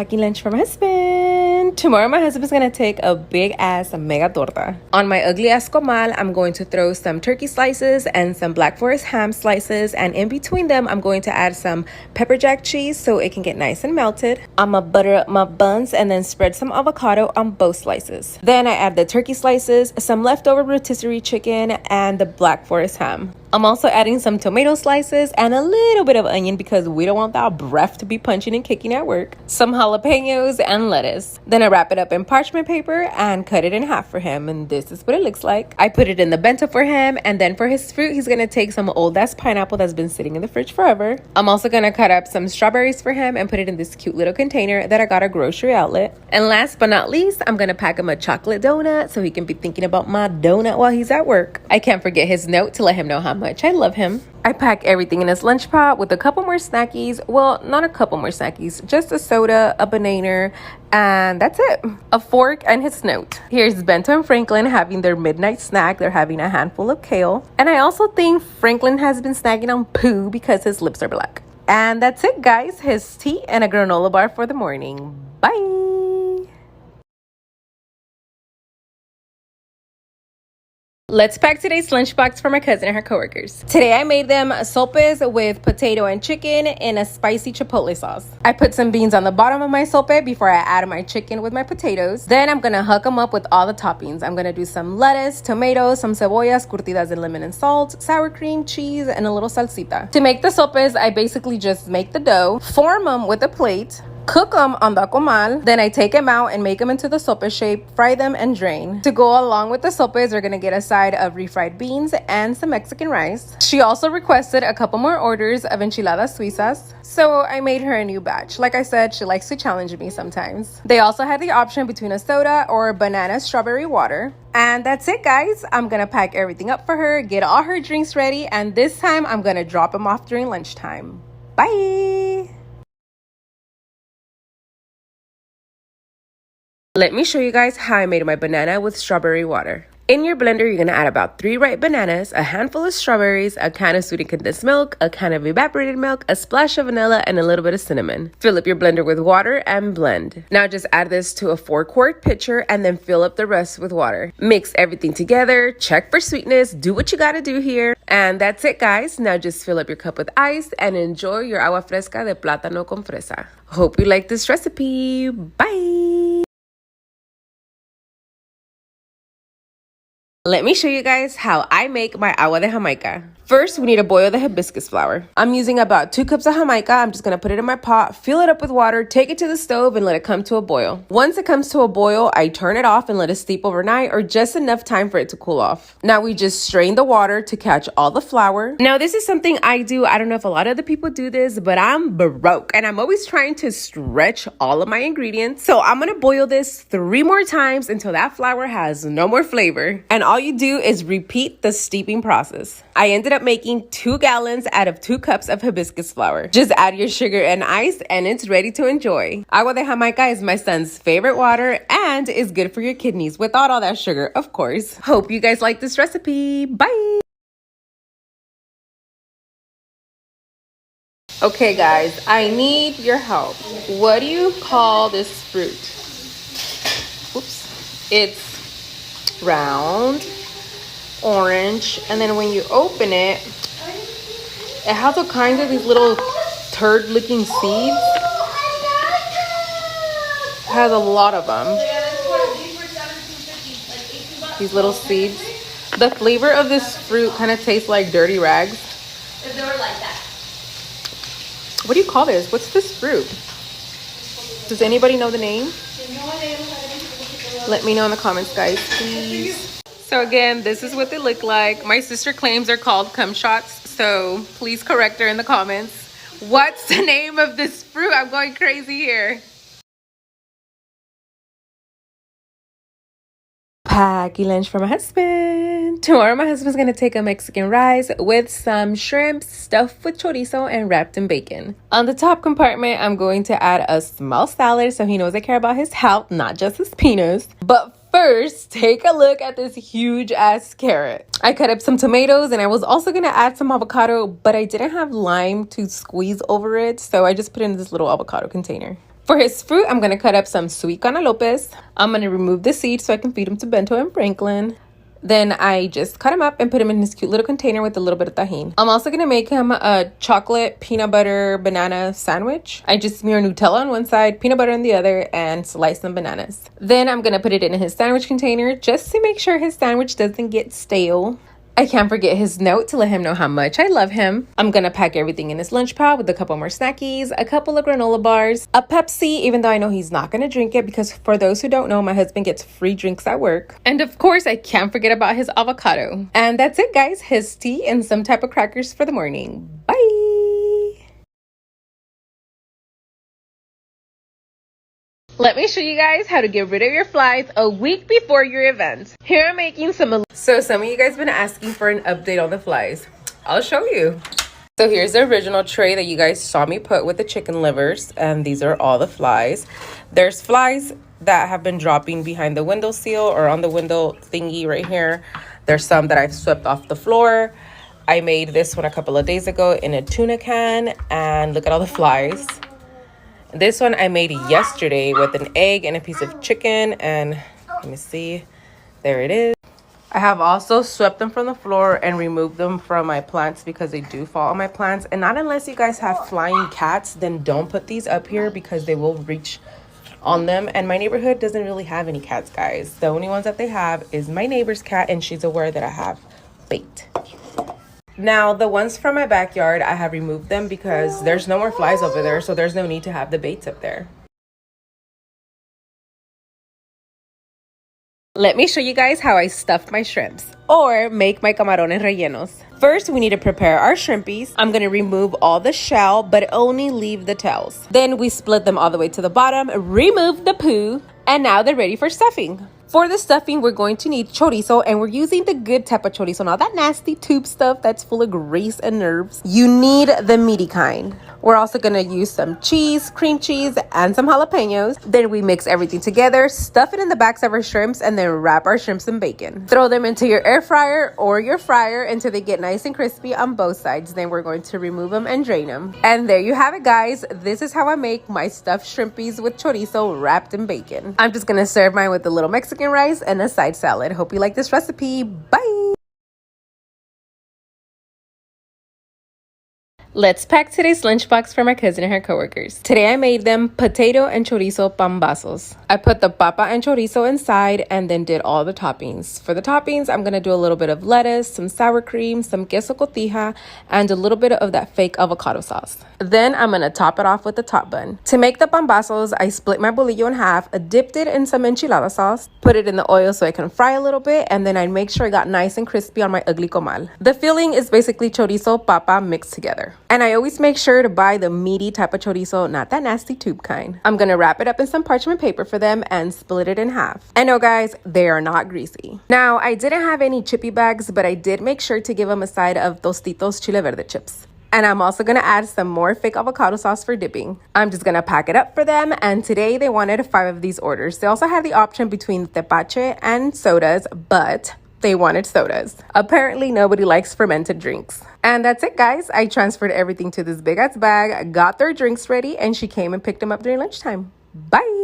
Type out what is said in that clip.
Packing lunch for my husband. Tomorrow my husband's gonna take a big ass mega torta. On my ugly ass comal, I'm going to throw some turkey slices and some Black Forest ham slices, and in between them I'm going to add some pepper jack cheese so it can get nice and melted. I'ma butter up my buns and then spread some avocado on both slices. Then I add the turkey slices, some leftover rotisserie chicken, and the Black Forest ham. I'm also adding some tomato slices and a little bit of onion because we don't want that breath to be punching and kicking at work. Some jalapenos and lettuce. Then I wrap it up in parchment paper and cut it in half for him, and this is what it looks like. I put it in the bento for him, and then for his fruit, he's gonna take some old ass pineapple that's been sitting in the fridge forever. I'm also gonna cut up some strawberries for him and put it in this cute little container that I got at a grocery outlet. And last but not least, I'm gonna pack him a chocolate donut so he can be thinking about my donut while he's at work. I can't forget his note to let him know how much I love him. I pack everything in his lunch pot with a couple more snackies. Well, not a couple more snackies, just a soda, a banana, and that's it. A fork and his note. Here's Bento and Franklin having their midnight snack. They're having a handful of kale. And I also think Franklin has been snacking on poo because his lips are black. And that's it, guys. His tea and a granola bar for the morning. Bye. Let's pack today's lunchbox for my cousin and her coworkers. Today I made them sopes with potato and chicken in a spicy chipotle sauce. I put some beans on the bottom of my sope before I add my chicken with my potatoes. Then I'm gonna hook them up with all the toppings. I'm gonna do some lettuce, tomatoes, some cebollas curtidas in lemon and salt, sour cream, cheese, and a little salsita. To make the sopes, I basically just make the dough, form them with a plate, cook them on the comal, then I take them out and make them into the sopa shape, fry them, and drain. To go along with the sopes, we're gonna get a side of refried beans and some Mexican rice. She also requested a couple more orders of enchiladas suizas, so I made her a new batch. Like I said, she likes to challenge me sometimes. They also had the option between a soda or banana strawberry water. And that's it, guys. I'm gonna pack everything up for her, get all her drinks ready, and this time I'm gonna drop them off during lunchtime. Bye! Let me show you guys how I made my banana with strawberry water. In your blender, you're gonna add about 3 ripe bananas, a handful of strawberries, a can of sweetened condensed milk, a can of evaporated milk, a splash of vanilla, and a little bit of cinnamon. Fill up your blender with water and blend. Now just add this to a 4-quart pitcher and then fill up the rest with water. Mix everything together, check for sweetness, do what you gotta do here. And that's it, guys. Now just fill up your cup with ice and enjoy your agua fresca de plátano con fresa. Hope you like this recipe. Bye! Let me show you guys how I make my agua de Jamaica. First, we need to boil the hibiscus flower. I'm using about 2 cups of Jamaica. I'm just gonna put it in my pot, fill it up with water, take it to the stove, and let it come to a boil. Once it comes to a boil, I turn it off and let it steep overnight or just enough time for it to cool off. Now we just strain the water to catch all the flour. Now this is something I do. I don't know if a lot of other people do this, but I'm broke and I'm always trying to stretch all of my ingredients. So I'm gonna boil this 3 more times until that flour has no more flavor. And all you do is repeat the steeping process. I ended up making 2 gallons out of 2 cups of hibiscus flower. Just add your sugar and ice and it's ready to enjoy. Agua de Jamaica is my son's favorite water and is good for your kidneys without all that sugar, of course. Hope you guys like this recipe. Bye! Okay guys, I need your help. What do you call this fruit? Oops. It's round, orange, and then when you open it, it has all kinds of these little turd looking seeds. It has a lot of them. These little seeds. The flavor of this fruit kind of tastes like dirty rags. If they were like that. What do you call this? What's this fruit? Does anybody know the name? Let me know in the comments, guys, please. So again, this is what they look like. My sister claims they're called cum shots, so please correct her in the comments. What's the name of this fruit? I'm going crazy here. Packing lunch for my husband. Tomorrow my husband's gonna take a Mexican rice with some shrimp stuffed with chorizo and wrapped in bacon. On the top compartment, I'm going to add a small salad so he knows I care about his health, not just his penis. But first, take a look at this huge ass carrot. I cut up some tomatoes and I was also gonna add some avocado, but I didn't have lime to squeeze over it, so I just put it in this little avocado container. For his fruit, I'm going to cut up some sweet cantalopes. I'm going to remove the seeds so I can feed them to Bento and Franklin. Then I just cut him up and put him in his cute little container with a little bit of tahini. I'm also going to make him a chocolate peanut butter banana sandwich. I just smear Nutella on one side, peanut butter on the other, and slice some bananas. Then I'm going to put it in his sandwich container just to make sure his sandwich doesn't get stale. I can't forget his note to let him know how much I love him. I'm gonna pack everything in his lunch pad with a couple more snackies, a couple of granola bars, a Pepsi, even though I know he's not gonna drink it because for those who don't know, my husband gets free drinks at work. And of course, I can't forget about his avocado. And that's it, guys. His tea and some type of crackers for the morning. Bye! Let me show you guys how to get rid of your flies a week before your event. Here I'm making some. So some of you guys been asking for an update on the flies. I'll show you. So here's the original tray that you guys saw me put with the chicken livers, and these are all the flies. There's flies that have been dropping behind the window seal or on the window thingy right here. There's some that I've swept off the floor. I made this one a couple of days ago in a tuna can, and look at all the flies. This one I made yesterday with an egg and a piece of chicken, and let me see, there it is. I have also swept them from the floor and removed them from my plants because they do fall on my plants. And not unless you guys have flying cats, then don't put these up here because they will reach on them. And my neighborhood doesn't really have any cats, guys. The only ones that they have is my neighbor's cat, and she's aware that I have bait. Now, the ones from my backyard, I have removed them because there's no more flies over there, so there's no need to have the baits up there. Let me show you guys how I stuff my shrimps or make my camarones rellenos. First, we need to prepare our shrimpies. I'm going to remove all the shell, but only leave the tails. Then we split them all the way to the bottom, remove the poo, and now they're ready for stuffing. For the stuffing, we're going to need chorizo, and we're using the good type of chorizo, not that nasty tube stuff that's full of grease and nerves. You need the meaty kind. We're also going to use some cheese, cream cheese, and some jalapenos. Then we mix everything together, stuff it in the backs of our shrimps, and then wrap our shrimps in bacon. Throw them into your air fryer or your fryer until they get nice and crispy on both sides. Then we're going to remove them and drain them. And there you have it, guys. This is how I make my stuffed shrimpies with chorizo wrapped in bacon. I'm just going to serve mine with a little Mexican rice and a side salad. Hope you like this recipe. Bye! Let's pack today's lunchbox for my cousin and her coworkers. Today I made them potato and chorizo pambazos. I put the papa and chorizo inside and then did all the toppings. For the toppings, I'm going to do a little bit of lettuce, some sour cream, some queso cotija, and a little bit of that fake avocado sauce. Then I'm going to top it off with the top bun. To make the pambazos, I split my bolillo in half, dipped it in some enchilada sauce, put it in the oil so I can fry a little bit, and then I make sure it got nice and crispy on my ugly comal. The filling is basically chorizo, papa mixed together. And I always make sure to buy the meaty type of chorizo, not that nasty tube kind. I'm gonna wrap it up in some parchment paper for them and split it in half. And no, guys, they are not greasy. Now, I didn't have any chippy bags, but I did make sure to give them a side of Tostitos chile verde chips. And I'm also gonna add some more fake avocado sauce for dipping. I'm just gonna pack it up for them, and today they wanted 5 of these orders. They also had the option between tepache and sodas, but they wanted sodas. Apparently, nobody likes fermented drinks. And that's it, guys. I transferred everything to this big ass bag, got their drinks ready, and she came and picked them up during lunchtime. Bye!